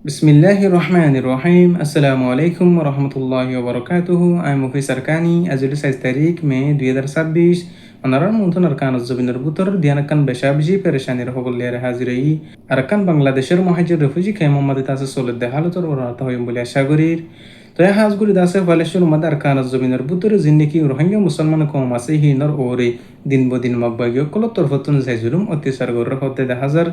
Bismillahir Rahmanir Rahim. Assalamu alaikum wa rahmatullahi wa barakatuhu. I'm Mufis Arkani. Azul 6 তারিখ মে 2026 অনারার মন্থন আরকান জবিনের বুতর দিয়ানাকান বেশাবজি পেরেশানির হবলিয়ার হাজিরাই আরকান বাংলাদেশের মহাজির refugee কে মোহাম্মদ তাসে সলদ হালতর ওরাত হইম বলে আশা করির তো হাজগুড়ি দাসে ফালেশ্বর মদ আরকান জবিনের বুতর জিন্নিকি রোহিঙ্গা মুসলমান কম আছে হিনর ওরে দিন বদিন মব্বাগিয় কল তরফতুন যাইজুলুম অত্যাচার গর হতে হাজার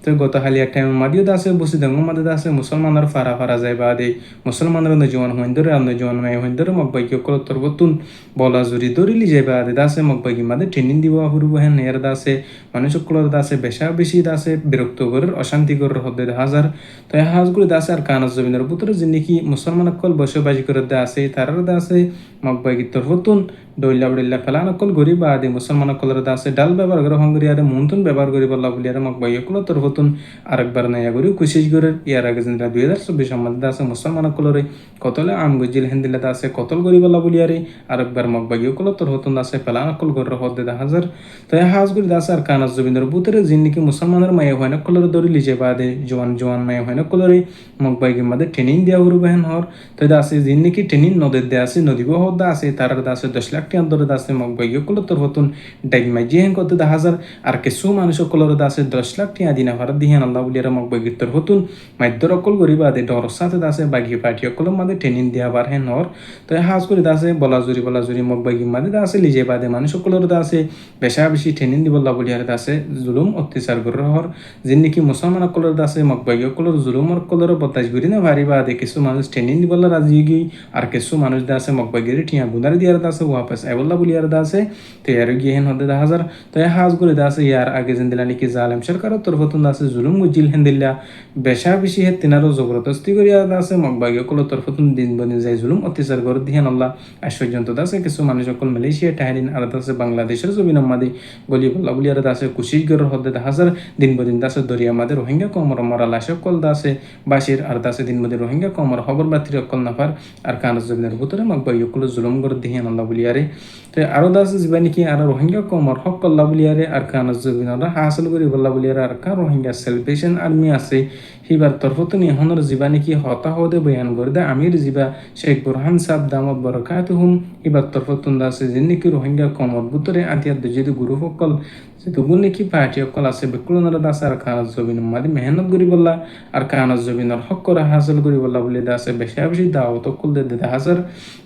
তো গত হালিয়া টাইম মাদিও দাসে বসি দঙ্গ মাদে দাসে মুসলমানের ফারা ফারা যায় বাদে মুসলমানের নজওয়ান হইন্দরে আর নজওয়ান মাই হইন্দরে মব্বাগিয় কল তরফতুন বলা জুরি দরিলি যায় বাদে দাসে মব্বাগি মাদে ট্রেনিং দিব হুরু হেন নেয়ার দাসে মানুষ সকলের দাসে বেশা বেশি দাসে বিরক্ত গরের অশান্তি গরের হতে হাজার তো হাজগুড়ি দাসে আর কানাজ জমিনের পুত্র জিন্দিকি মুসলমান কল বসবাজি করে দাসে তারার দাসে মব্বাগি তরফতুন ডইলা উড়িল্লা ফেলান অকল গরিব আদি মুসলমান অকলের দাসে ডাল ব্যবহার করে হঙ্গরি আরে মুনতুন ব্যবহার করি বল্লা বলি আরে মক বাইকল তরফতুন আরেকবার নাইয়া করি কুশিস করে ইয়ার আগে জিন্দা 2024 সম্বন্ধে দাসে মুসলমান অকলরে কতলে আম গজিল হেন্দিলা দাসে কতল করি বল্লা বলি আরে আরেকবার মক বাইকল তরফতুন দাসে ফেলান অকল গরের হদে হাজার তো হাজ গুরি দাসে আর কানাজ জবিনের বুতরে জিন্দিকি মুসলমানের মায়ে হয় না কলরে দরি লিজে বাদে জোয়ান জোয়ান মায়ে হয় না কলরে মক বাইকে মাদে ট্রেনিং দিয়া উরু বেহেন হর তো দাসে জিন্দিকি ট্রেনিং নদের দে আছে নদীব হদ আছে তার দাসে 10 লাখ টি আন্দরে দাসে মক বাইকে কল তরফতুন ডাইমাই জিহেন কত হাজার আর কিছু মানুষ কলর দাসে 10 লাখ টি আদিনা ভারত দিহেন আল্লাহ বলিয়ার মক বাইকে তরফতুন মাইদ্যর অকল গরিবা দে ডর সাথে দাসে বাগি পাটি অকল মাদে ট্রেনিং দিয়া বার হেন হর তো হাজ করে দাসে বলাজুরি মক বাইকে মাদে দাসে লিজে বাদে মানুষ কলর দাসে বেশা বেশি ট্রেনিং দিব আল্লাহ বলিয়ার দাসে জুলুম অত্যাচার গর হর জিন্দিকি মুসলমান কলর দাসে মক বাইকে কলর জুলুমর কলর বতাস গুরি না ভারি বাদে কিছু মানুষ ট্রেনিং দিব রাজি গই আর কিছু মানুষ দাসে মক বাইকে টিয়া গুনার দিয়ার দাসে ওয়াপস আইবল্লাহ বলিয়ার দাসে তো ইয়ার গিয়ে হেন হতে হাজার তো হাজ করে দাসে ইয়ার আগে জিন্দিলা নাকি জালেম সরকারের তরফতুন দাসে জুলুম গুজিল হেন্দিল্লা বেশা বেশি হে তিনারও জবরদস্তি করিয়া দাসে মকবাগিয় কল তরফতুন দিন বনি যাই জুলুম অত্যাচার করে দিহেন আল্লাহ আশ্চর্যন্ত দাসে কিছু মানুষ সকল মালয়েশিয়া টাহারিন আর দাসে বাংলাদেশের জমিন মাদি গলি বল্লা বলিয়ার দাসে কুশিস গরের হতে হাজার দিন বদিন দাসে দরিয়া মাদে রোহিঙ্গা কমর মরা লাশ কল দাসে বাসির আর দাসে দিন বদি রোহিঙ্গা কমর খবর বাতির অকল নাফার আর কানাজ জমিনের ভিতরে মকবাগিয় কল জুলুম করে দিহেন আল্লাহ বলিয়ারে তো আরো দাসে যিবা নাকি আর রোহিঙ্গা কমর হক আল্লাহ বলিয়ারে আর কানাজ জমিনরা হাসিল করি বল্লা বলিয়ারে আর কা রোহিঙ্গা সেলিব্রেশন আর্মি আছে হিবার তরফতুন ইহনের যিবা নাকি হতাহতে বয়ান করে দে আমির যিবা শেখ বুরহান সাহেব দামত বরকাতুহুম হিবার তরফতুন দাসে যিনি নাকি রোহিঙ্গা কমর ভিতরে আতিয়ার যদি গুরু সকল যেগুলো নাকি পার্টি সকল আছে বিকুলনার দাসে আর কানাজ জমিন মাদি মেহনত করি বললা আর কানাজ জমিনের হক করে হাসিল করি বললা বলে দাসে বেশি বেশি দাওয়াত কল দে হাজার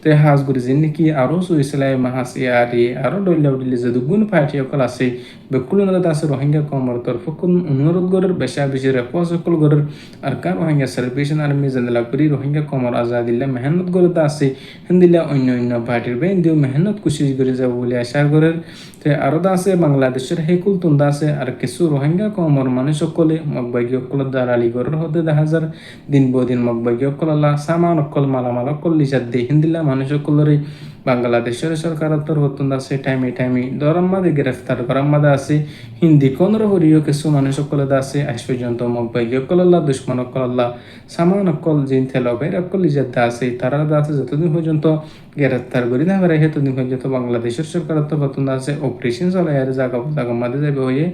তো হাজ করি যিনি নাকি আরো সুইসলাই মাহাসি আরি আরো ডইলা উডিলে যেগুলো পার্টি সকল আছে বিকুলনার দাসে রোহিঙ্গা কমর তরফকুন অনুরোধ করার বেশি বেশি রেপোজ সকল করার আর কার রোহিঙ্গা সেলিব্রেশন আর্মি জেন্দেলা করি রোহিঙ্গা কমর আজাদিল্লা মেহনত করে আছে হিন্দিল্লা অন্য পার্টির বেন দিও মেহনত কুশিস করে যাব বলে আশা করার তো আরো আছে বাংলাদেশের হেকুল তুন্দা আছে আর কিছু রোহিঙ্গা কমর মানুষ সকলে মকবাগি অকল দালালি গরের হতে হাজার দিন বদিন মকবাগি অকল আল্লাহ সামান অকল মালামাল অকল লিজাত দিয়ে হিন্দিল্লা মানুষ সকলের বাংলাদেশের সরকারের তরফতুন আছে টাইমে দরাম্মাদে গ্রেফতার করাম্মাদে আছে হিন্দি কোনর হরিও কিছু মানুষ সকলে আছে আজ পর্যন্ত মকবাগি অকল আল্লাহ দুশ্মন অকল আল্লাহ সামান অকল জিন থেলবের অকল লিজাত আছে তারা আছে যতদিন পর্যন্ত গ্রেফতার করি না পারে সেতদিন পর্যন্ত বাংলাদেশের সরকারের তরফতুন আছে অপারেশন চলে আর জায়গা মাঝে যাবে হয়ে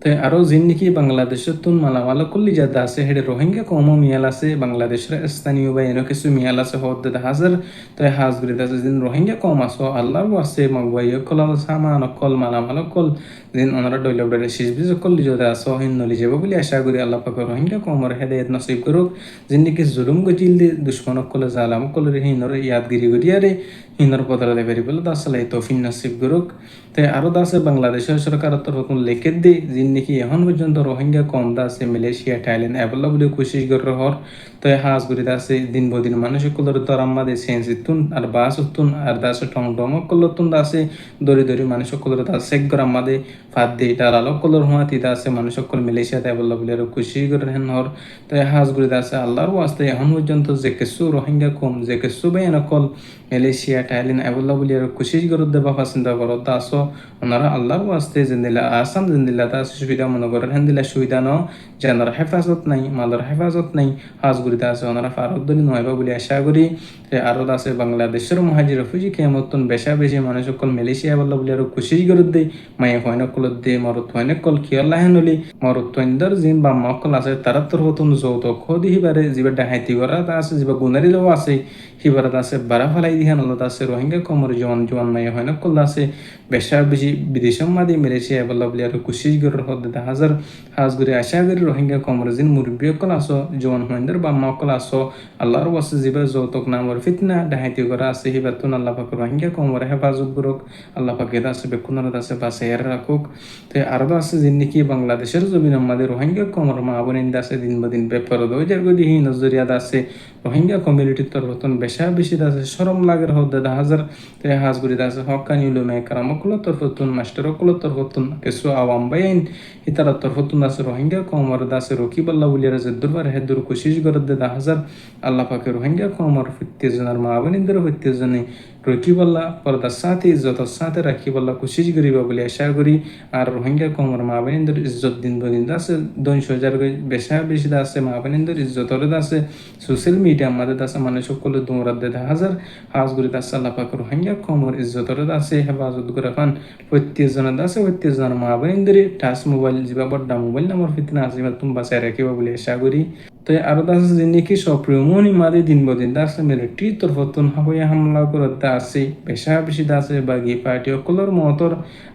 তো আরো যিন নাকি বাংলাদেশের তুন মালামাল কল্লি যাতে আছে হেডে রোহিঙ্গা কম মিয়াল আছে বাংলাদেশের স্থানীয় বা এনে কিছু মিয়াল আছে হতে হাজার তো হাজগুড়িতে আছে যিন রোহিঙ্গা কম আসো আল্লাহ আছে মগবাই কল সামান কল মালামাল কল যিন ওনারা ডইলে ডইলে শেষ বিজ কল্লি যাতে আসো হিন্ন লি যাব বলে আশা করি আল্লাহ পাকে রোহিঙ্গা কমর হেদায়েত নসিব করুক যিন নাকি জুলুম গজিল দি দুশ্মন কলে জালাম কলে হিনর ইয়াদগিরি করিয়ারে হিনর পদরা দেবে বলে দাসলে তৌফিক নসিব করুক তো আরো দাসে বাংলাদেশের সরকারের তরফ লেখে দি যিন নাকি এখন পর্যন্ত রোহিঙ্গা কম দাসে মালয়েশিয়া থাইল্যান্ড এবলা বলে কোশিশ করে হর তো হাজ করি দাসে দিন বদিন মানুষ কলর তরাম্মা দে সেন্সিতুন আর বাস উতুন আর দাসে টং টং কলতুন দাসে দরি মানুষ কলর দাস সেক গ্রাম্মা দে ফাদ দে তার আলো কলর হুয়াতি দাসে মানুষ কল মালয়েশিয়াতে এবলা বলে আর কোশিশ করে হেন হর তো হাজ করি দাসে আল্লাহর ওয়াস্তে এখন পর্যন্ত যে কিছু রোহিঙ্গা কম যে কিছু বেন কল মালয়েশিয়া থাইল্যান্ড এবলা বলে আর কোশিশ করে দেবা পছন্দ করো দাসো ওনারা আল্লাহর ওয়াস্তে জিন্দিলা আসাম জিন্দিলা দাস সুবিধা মনে করেন হ্যান দিলে সুবিধা ন যেনার হেফাজত নাই মালের হেফাজত নাই হাজ গুড়িতে আছে ওনারা ফারত দলি নয়বা বলে আশা করি আরত আছে বাংলাদেশের মহাজির ফুজি কেমতন বেশা বেশি মানুষ সকল মালয়েশিয়া বললো বলে আরো খুশি করে দেয় মায়ে হয়নকল দে মরত হয়নকল খিয়ল্লা হেনলি মরত তৈন্দর জিন বা মকল আছে তারা তোর হতুন যৌতুক খদি হিবারে যিবা ডাহাইতি করা আছে যিবা গুনারিলেও আছে হিবারত আছে বারা ফেলাই দিহান আলাদ আছে রোহিঙ্গা কমর জোয়ান জোয়ান মায়ে হয়নকল আছে বেশা বেশি বিদেশম মাদি মালয়েশিয়া বললো বলে আরো খুশি করে হদ্দে হাজার হাজ করে আশা করি রোহিঙ্গা কমর জিন মুরব্বী অকল আসো জোয়ান হইন্দর বা মকল আসো আল্লাহর ওয়াসে যিবা যৌতুক নামর ফিতনা ডাহাইতি করা আছে হিবাতুন আল্লাহ পাক রোহিঙ্গা কমর হেফাজত করুক আল্লাহ পাকে আছে বেকুনার আছে বা সেয়ার রাখুক তো আরো আছে যিনি নাকি বাংলাদেশের জমিন আমাদের রোহিঙ্গা কমর মা বোনিন্দা আছে দিন বা দিন বেপর দইজার গদি হি নজরিয়াত আছে রোহিঙ্গা কমিউনিটির তরফতন বেশা বেশি আছে শরম লাগের হদ্দে হাজার তো হাজগুড়িত আছে হকানি উলুমে কারামকুলো তরফতুন মাস্টারকুলো তরফতুন কিছু আওয়াম বাইন ইতারা তরফতুন আছে রোহিঙ্গা কমর আছে রকিবাল্লাহ বলিয়ার যে দুর্বার হেদুর কোশিশ করতে হাজার আল্লাহ পাকে রোহিঙ্গা কমর ফিত্তেজনের মা বোনিন্দের ফিত্তেজনে রকিবাল্লাহ পর্দার সাথে ইজ্জতের সাথে রাখিবাল্লাহ কোশিশ করিবা বলে আশা করি আর রোহিঙ্গা কমর মা বোনিন্দের ইজ্জত দিন বদিন আছে 200,000 বেশা বেশি আছে মা বোনিন্দের ইজ্জতর আছে সোশ্যাল মিডিয়া আমাদের আছে মানুষ সকলে দৌড়াত দে হাজার হাজগুড়িত আছে আল্লাহ পাক রোহিঙ্গা কমর ইজ্জতর আছে হেফাজত করে খান প্রত্যেকজনের আছে প্রত্যেকজনের মা বোনিন্দের টাচ মোবাইল যিবা বড্ডা মোবাইল নাম্বার ফিতনা আছে তুমি বাঁচাই রাখিবা বলে আশা করি তো আরো আছে যিনি কি সক্রিয় মনি মাদি দিন বদিন আছে মিলিটারি তরফতুন হাবয়া হামলা করতে আছে বেশা বেশি আছে বাগি পার্টি অকলর মতর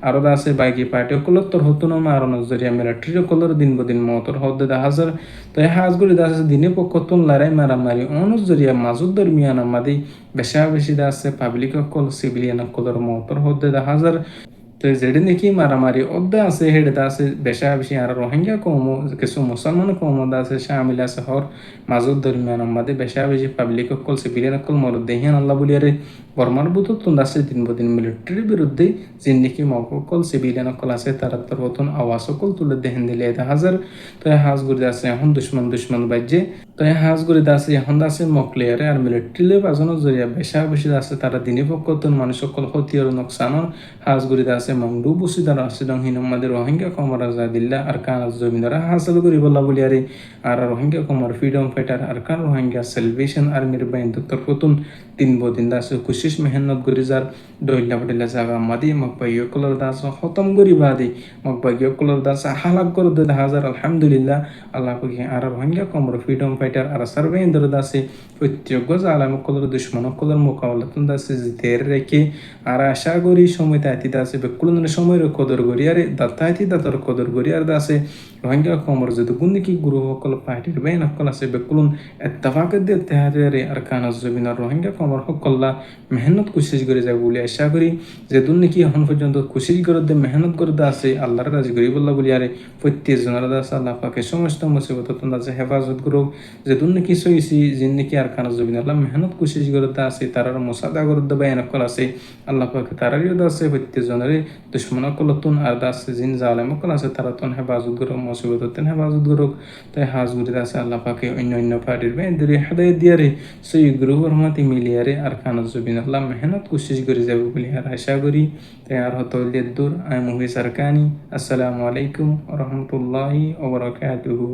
আরো আছে বাগি পার্টি অকলর তরফতুন আর নজরিয়া মিলিটারি অকলর দিন বদিন মতর হদ্দে হাজার তো হাজগুড়ি আছে দিনে পক্ষতুন লড়াই মারামারি অনজরিয়া মাজুদ দরমিয়ান আমাদি বেশা বেশি আছে পাবলিক অকল সিভিলিয়ান অকলর মতর হদ্দে হাজার তো যেটি নাকি মারামারি অদ্দা আছে হেডে আছে বেশা বেশি আর রোহিঙ্গা কম কিছু মুসলমান কম আছে শামিল আছে হর মাজুদ দরমিয়ান আমাদের বেশা বেশি পাবলিক অকল সিভিলিয়ান অকল মরদ দেহিয়ান আল্লাহ বলিয়ারে বর্মার বুত আছে দিন বদিন মিলিটারির বিরুদ্ধে যে নাকি মকল সিভিলিয়ান অকল আছে তারা তরফতন আওয়াজ অকল তুলে দেহেন দিলে এটা হাজার তো হাজ গুড়ি আছে এখন দুশ্মন বাজ্যে তো হাজ গুড়ি আছে এখন আছে মকলিয়ারে আর মিলিটারিলে বাজানোর জরিয়া বেশা বেশি আছে তারা দিনী পক্ষতন মানুষ সকল ক্ষতি আর নোকসানর হাজ গুড়ি আছে মংডু বুসিদার আছে দং হিনমাদের রোহিঙ্গা কমর আজাদিল্লা আর কান জমিদারা হাসিল করি বলা বলিয়ারে আর রোহিঙ্গা কমর ফ্রিডম ফাইটার আর কান রোহিঙ্গা সেলভেশন আর্মির বাইন তরফতুন তিন বদিন দাস কুশিস মেহনত করি যার দহিল্লা বডিল্লা জাগা মাদি মকবাইয় কলর দাস খতম করি বাদি মকবাইয় কলর দাস হালাক করে দে হাজার আলহামদুলিল্লাহ আল্লাহ পাকে আর রোহিঙ্গা কমর ফ্রিডম ফাইটার আর সার্ভেইন দর দাসে প্রত্যেক আলাম কলর দুশ্মন কলর মোকাবলাতুন দাসে জিতে রেখে আর আশা করি সময় তাইতি দাসে বেকুলন সময়ের কদর করি আরে দাতাইতি দাতর কদর করি আর দাসে রোহিঙ্গা কমর যদি গুন্দিকি গুরু সকল পার্টির বাইন সকল আছে বেকুলন এত্তাফাক দিয়ে তেহারে আর কানা জমিনার রোহিঙ্গা কমর সকল্লা মেহনত কোশিশ করে যাবে বলে আশা করি যে দুর্নীতি এখন পর্যন্ত কোশিশ করে দে মেহনত করে আছে আল্লাহর রাজি করি বললা বলি আরে প্রত্যেকজনের আছে আল্লাহ পাকে সমস্ত মুসিবত আছে হেফাজত করুক যে দুর্নীতি সইছি যিনি আর কানা জমিনার মেহনত কোশিশ করে আছে তার মোসাদা করে দেবে এনকল আছে আল্লাহ পাকে তারারিও আছে প্রত্যেকজনের দুশ্মন কলতুন আর দাস জিন জালেম কল আছে তারা তন হেফাজত করুক মুসিবত হেফাজত করুক তাই হাজ গুড়ি আছে আল্লাহ পাকে অন্য পার্টির বাইরে হেদায়ত দিয়ারে সেই গ্রুপ রহমতি মিলিয়ারে আর খানা জবিন আল্লাহ মেহনত কোশিশ করে যাবে বলে আর আশা করি তাই আর হতো দূর আমি মুহি সরকানি আসসালামু আলাইকুম রহমতুল্লাহি ওয়া বারাকাতুহু।